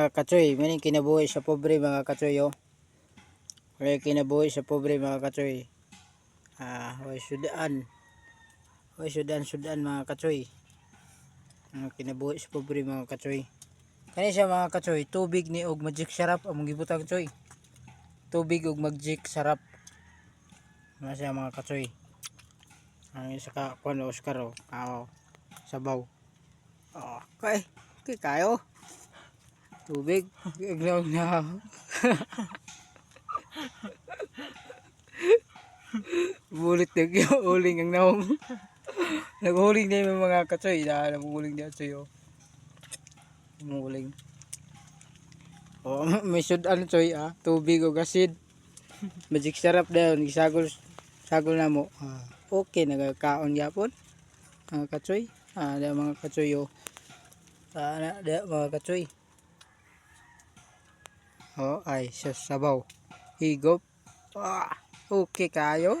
mga katsoy, maning kinabuhi sa pobre mga katsoy oh. Kaya kinabuhi sa pobre mga katsoy. Way sudan mga katsoy. Kinabuhi sa pobre mga katsoy. Kani siya mga katsoy, tubig ni og magic sarap among gibutang katsoy. Tubig og magic sarap. Ano siya mga katsoy. Ang isa ka kuan Oscar oh. Sabaw. Okay kayo. Tubig iglaw na. Bulit na uling ang naong. Naghuling na yung mga katsoy. Naghuling na sa'yo. Naghuling. May sudan choy tubig o asid. Magic sarap dayon. Sagol na mo. Okay nagakaon yapon. Mga katsoy. Mga katsoy o. Mga katsoy. Ay sabaw. Higop. Okay kayo.